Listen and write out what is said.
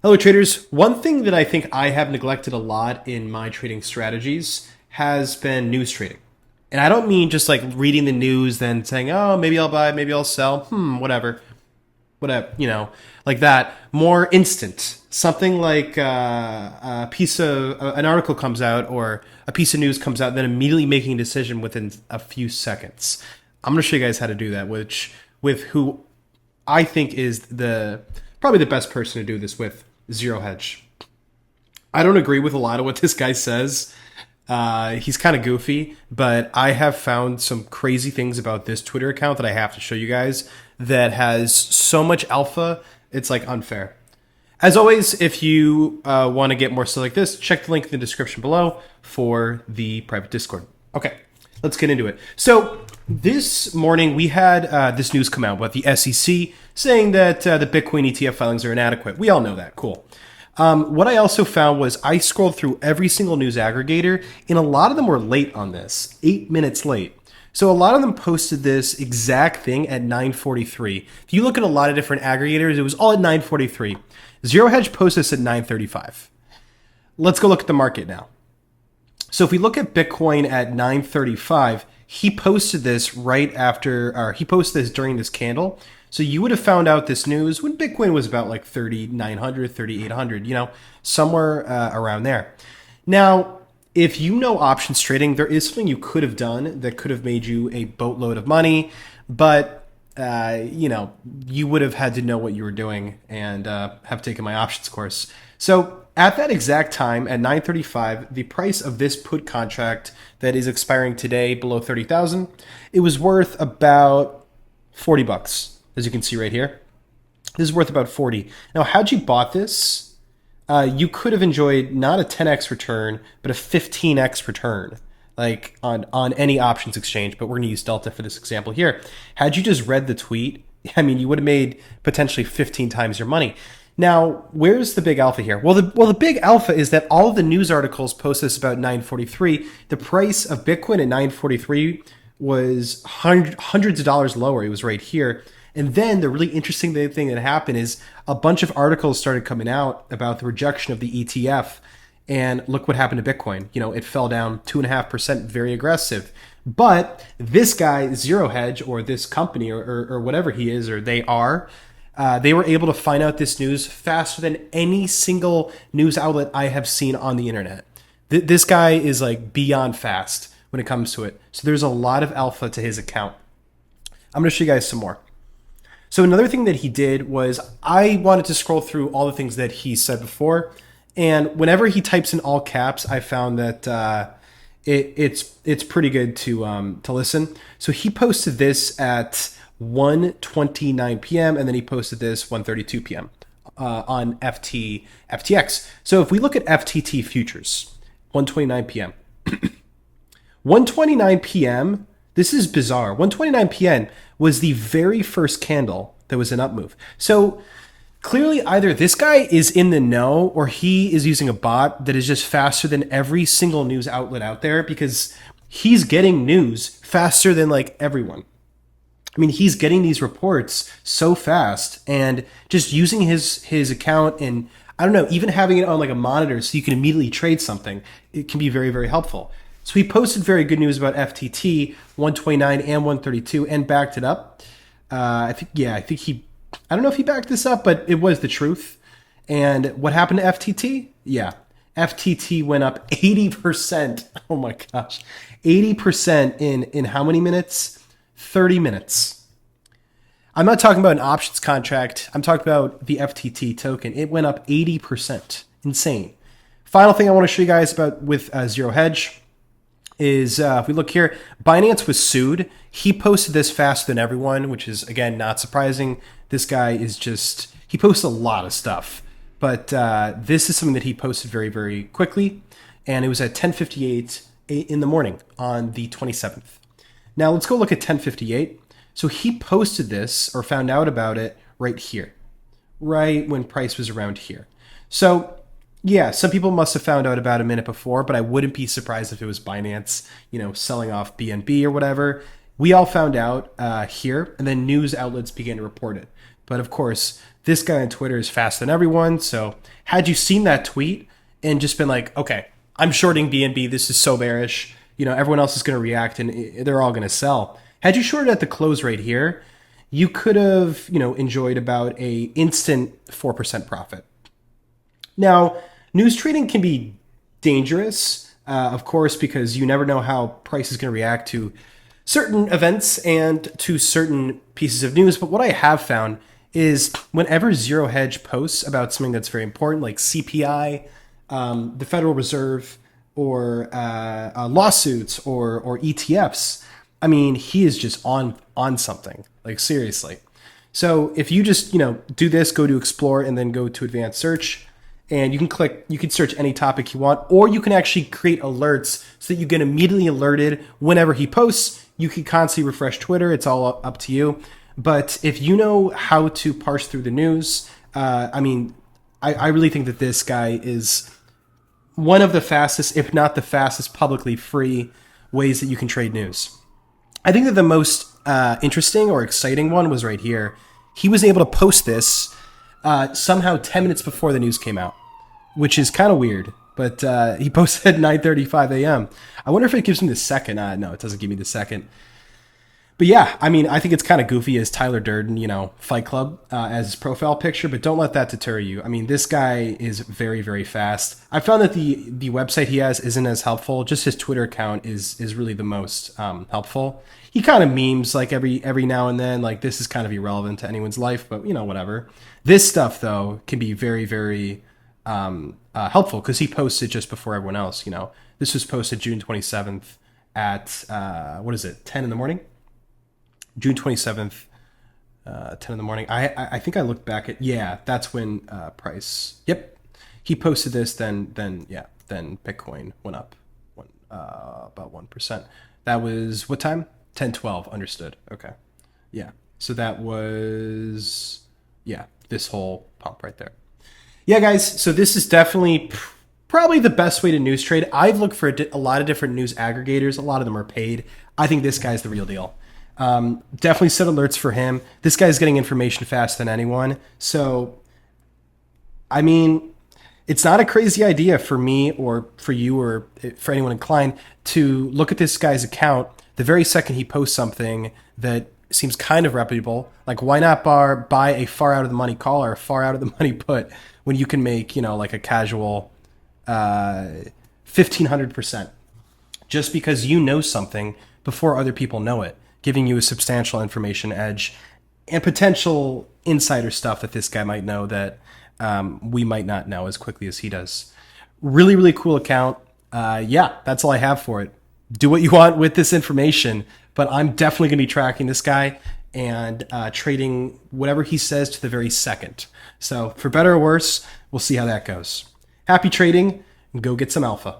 Hello, traders. One thing that I think I have neglected a lot in my trading strategies has been news trading. And I don't mean just like reading the news, then saying, oh, maybe I'll buy, maybe I'll sell, whatever, like that. More instant. Something like an article comes out or a piece of news comes out, then immediately making a decision within a few seconds. I'm going to show you guys how to do that, with who I think is probably the best person to do this with, Zero Hedge. I don't agree with a lot of what this guy says. He's kind of goofy, but I have found some crazy things about this Twitter account that I have to show you guys that has so much alpha, it's like unfair. As always, if you want to get more stuff like this, check the link in the description below for the private Discord. Okay, let's get into it. So this morning we had this news come out about the SEC saying that the Bitcoin ETF filings are inadequate. We all know that. Cool. What I also found was I scrolled through every single news aggregator, and a lot of them were late on this, 8 minutes late. So a lot of them posted this exact thing at 9:43. If you look at a lot of different aggregators, it was all at 9:43. Zero Hedge posted this at 9:35. Let's go look at the market now. So if we look at Bitcoin at 9:35, he posted this he posted this during this candle. So you would have found out this news when Bitcoin was about like 3,900, 3,800, somewhere around there. Now, if you know options trading, there is something you could have done that could have made you a boatload of money, but you would have had to know what you were doing and have taken my options course. So at that exact time, at 9:35, the price of this put contract that is expiring today below 30,000, it was worth about $40. As you can see right here, this is worth about 40. Now, had you bought this, you could have enjoyed not a 10x return, but a 15x return, like on any options exchange. But we're going to use Delta for this example here. Had you just read the tweet, you would have made potentially 15 times your money. Now, where's the big alpha here? Well, the big alpha is that all of the news articles post this about 9:43. The price of Bitcoin at 9:43 was hundreds of dollars lower. It was right here. And then the really interesting thing that happened is a bunch of articles started coming out about the rejection of the ETF. And look what happened to Bitcoin. It fell down 2.5%, very aggressive. But this guy, Zero Hedge, or this company, or whatever he is, or they were able to find out this news faster than any single news outlet I have seen on the internet. This guy is like beyond fast when it comes to it. So there's a lot of alpha to his account. I'm going to show you guys some more. So another thing that he did was I wanted to scroll through all the things that he said before. And whenever he types in all caps, I found that it's pretty good to listen. So he posted this at 1:29 p.m. and then he posted this 1:32 p.m. On FTX. So if we look at FTT futures, 1:29 p.m. 1:29 p.m. This is bizarre. 1:29 p.m. was the very first candle that was an up move. So clearly either this guy is in the know or he is using a bot that is just faster than every single news outlet out there, because he's getting news faster than like everyone. He's getting these reports so fast, and just using his account, and I don't know, even having it on like a monitor so you can immediately trade something, it can be very, very helpful. So he posted very good news about FTT, 129 and 132, and backed it up. I don't know if he backed this up, but it was the truth. And what happened to FTT? Yeah, FTT went up 80%. Oh my gosh, 80% in how many minutes? 30 minutes. I'm not talking about an options contract. I'm talking about the FTT token. It went up 80%. Insane. Final thing I want to show you guys about with Zero Hedge is if we look here, Binance was sued. He posted this faster than everyone, which is, again, not surprising. This guy is he posts a lot of stuff. But this is something that he posted very, very quickly. And it was at 10:58 in the morning on the 27th. Now let's go look at 10:58. So he posted this, or found out about it, right here. Right when price was around here. So yeah, some people must have found out about a minute before, but I wouldn't be surprised if it was Binance, selling off BNB or whatever. We all found out here, and then news outlets began to report it. But of course, this guy on Twitter is faster than everyone. So had you seen that tweet and just been like, okay, I'm shorting BNB. This is so bearish. Everyone else is going to react and they're all going to sell. Had you shorted at the close right here, you could have, enjoyed about a instant 4% profit. Now, news trading can be dangerous, of course, because you never know how price is going to react to certain events and to certain pieces of news. But what I have found is whenever Zero Hedge posts about something that's very important, like CPI, the Federal Reserve, or lawsuits or ETFs, I mean, he is just on something, like seriously. So if you just, do this, go to explore and then go to advanced search, and you can search any topic you want, or you can actually create alerts so that you get immediately alerted whenever he posts. You can constantly refresh Twitter. It's all up to you. But if you know how to parse through the news, I really think that this guy is one of the fastest, if not the fastest, publicly free ways that you can trade news. I think that the most interesting or exciting one was right here. He was able to post this somehow 10 minutes before the news came out, which is kind of weird. But he posted at 9:35 a.m. I wonder if it gives me the second. No, it doesn't give me the second. But yeah, I think it's kind of goofy as Tyler Durden, Fight Club as his profile picture, but don't let that deter you. This guy is very, very fast. I found that the website he has isn't as helpful. Just his Twitter account is really the most helpful. He kind of memes like every now and then, like this is kind of irrelevant to anyone's life, but whatever. This stuff though can be very, very helpful because he posted just before everyone else. This was posted June 27th at 10 in the morning. June 27th, 10 in the morning. I think I looked back at, that's when price. Yep. He posted this, then Bitcoin went up about 1%. That was what time? 10:12. Understood. Okay. Yeah. So that was, this whole pump right there. Yeah, guys. So this is definitely probably the best way to news trade. I've looked for a lot of different news aggregators. A lot of them are paid. I think this guy's the real deal. Definitely set alerts for him. This guy's getting information faster than anyone. So, it's not a crazy idea for me or for you or for anyone inclined to look at this guy's account the very second he posts something that seems kind of reputable. Like, why not buy a far out of the money call or a far out of the money put when you can make, like a casual 1,500% just because you know something before other people know it, giving you a substantial information edge and potential insider stuff that this guy might know that we might not know as quickly as he does. Really, really cool account. That's all I have for it. Do what you want with this information, but I'm definitely going to be tracking this guy and trading whatever he says to the very second. So for better or worse, we'll see how that goes. Happy trading and go get some alpha.